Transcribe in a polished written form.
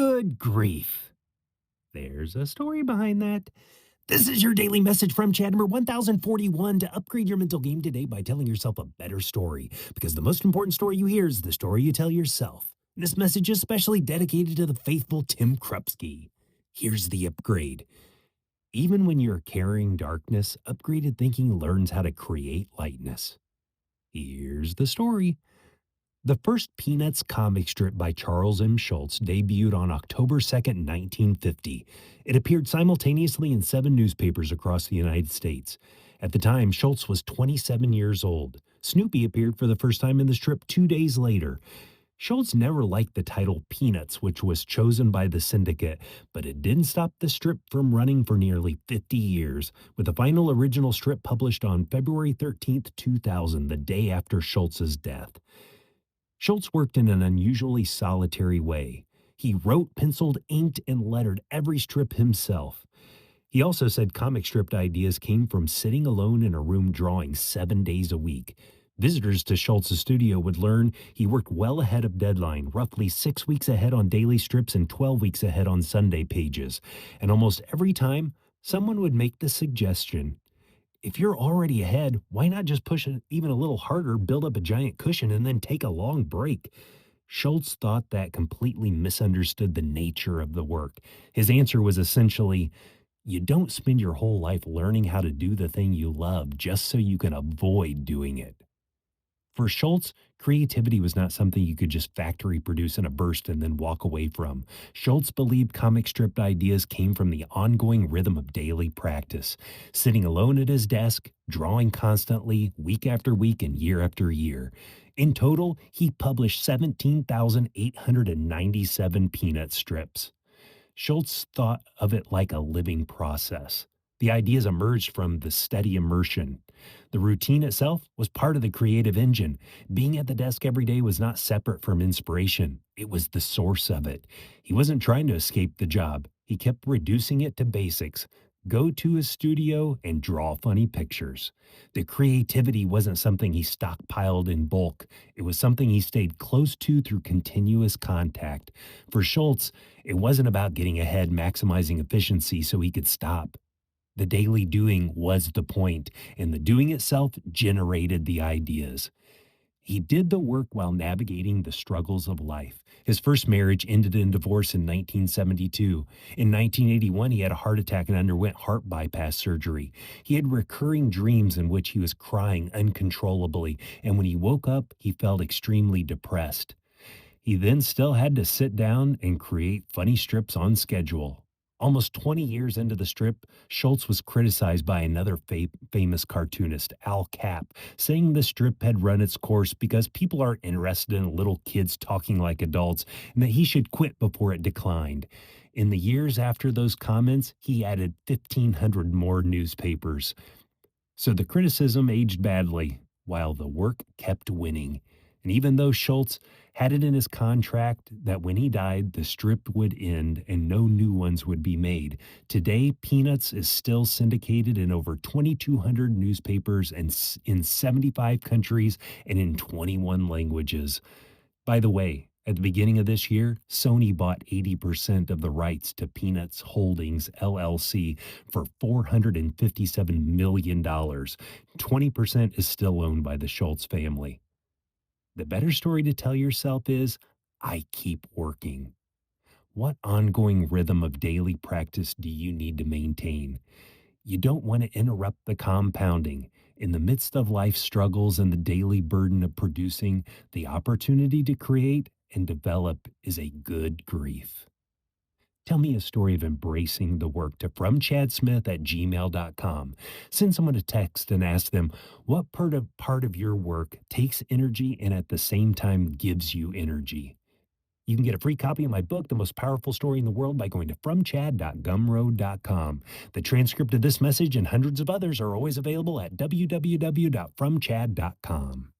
Good grief. There's a story behind that. This is your daily message from Chad number 1041 to upgrade your mental game today by telling yourself a better story. Because the most important story you hear is the story you tell yourself. This message is specially dedicated to the faithful Tim Krupski. Here's the upgrade. Even when you're carrying darkness, upgraded thinking learns how to create lightness. Here's the story. The first Peanuts comic strip by Charles M. Schulz debuted on October 2nd, 1950. It appeared simultaneously in 7 newspapers across the United States. At the time, Schulz was 27 years old. Snoopy appeared for the first time in the strip 2 days later. Schulz never liked the title Peanuts, which was chosen by the syndicate, but it didn't stop the strip from running for nearly 50 years, with the final original strip published on February 13th, 2000, the day after Schulz's death. Schulz worked in an unusually solitary way. He wrote, penciled, inked, and lettered every strip himself. He also said comic strip ideas came from sitting alone in a room drawing 7 days a week. Visitors to Schulz's studio would learn he worked well ahead of deadline, roughly 6 weeks ahead on daily strips and 12 weeks ahead on Sunday pages. And almost every time, someone would make the suggestion, if you're already ahead, why not just push it even a little harder, build up a giant cushion, and then take a long break? Schulz thought that completely misunderstood the nature of the work. His answer was essentially, you don't spend your whole life learning how to do the thing you love just so you can avoid doing it. For Schulz, creativity was not something you could just factory produce in a burst and then walk away from. Schulz believed comic strip ideas came from the ongoing rhythm of daily practice, sitting alone at his desk, drawing constantly, week after week and year after year. In total, he published 17,897 Peanut strips. Schulz thought of it like a living process. The ideas emerged from the steady immersion. The routine itself was part of the creative engine. Being at the desk every day was not separate from inspiration. It was the source of it. He wasn't trying to escape the job. He kept reducing it to basics. Go to his studio and draw funny pictures. The creativity wasn't something he stockpiled in bulk. It was something he stayed close to through continuous contact. For Schulz, it wasn't about getting ahead, maximizing efficiency so he could stop. The daily doing was the point, and the doing itself generated the ideas. He did the work while navigating the struggles of life. His first marriage ended in divorce in 1972. In 1981, he had a heart attack and underwent heart bypass surgery. He had recurring dreams in which he was crying uncontrollably, and when he woke up, he felt extremely depressed. He then still had to sit down and create funny strips on schedule. Almost 20 years into the strip, Schulz was criticized by another famous cartoonist, Al Capp, saying the strip had run its course because people aren't interested in little kids talking like adults and that he should quit before it declined. In the years after those comments, he added 1,500 more newspapers. So the criticism aged badly, while the work kept winning. And even though Schulz had it in his contract that when he died, the strip would end and no new ones would be made, today Peanuts is still syndicated in over 2,200 newspapers and in 75 countries and in 21 languages. By the way, at the beginning of this year, Sony bought 80% of the rights to Peanuts Holdings, LLC, for $457 million. 20% is still owned by the Schulz family. The better story to tell yourself is, I keep working. What ongoing rhythm of daily practice do you need to maintain? You don't want to interrupt the compounding. In the midst of life's struggles and the daily burden of producing, the opportunity to create and develop is a good grief. Tell me a story of embracing the work to fromchadsmith@gmail.com. Send someone a text and ask them what part of your work takes energy and at the same time gives you energy. You can get a free copy of my book, The Most Powerful Story in the World, by going to fromchad.gumroad.com. The transcript of this message and hundreds of others are always available at www.fromchad.com.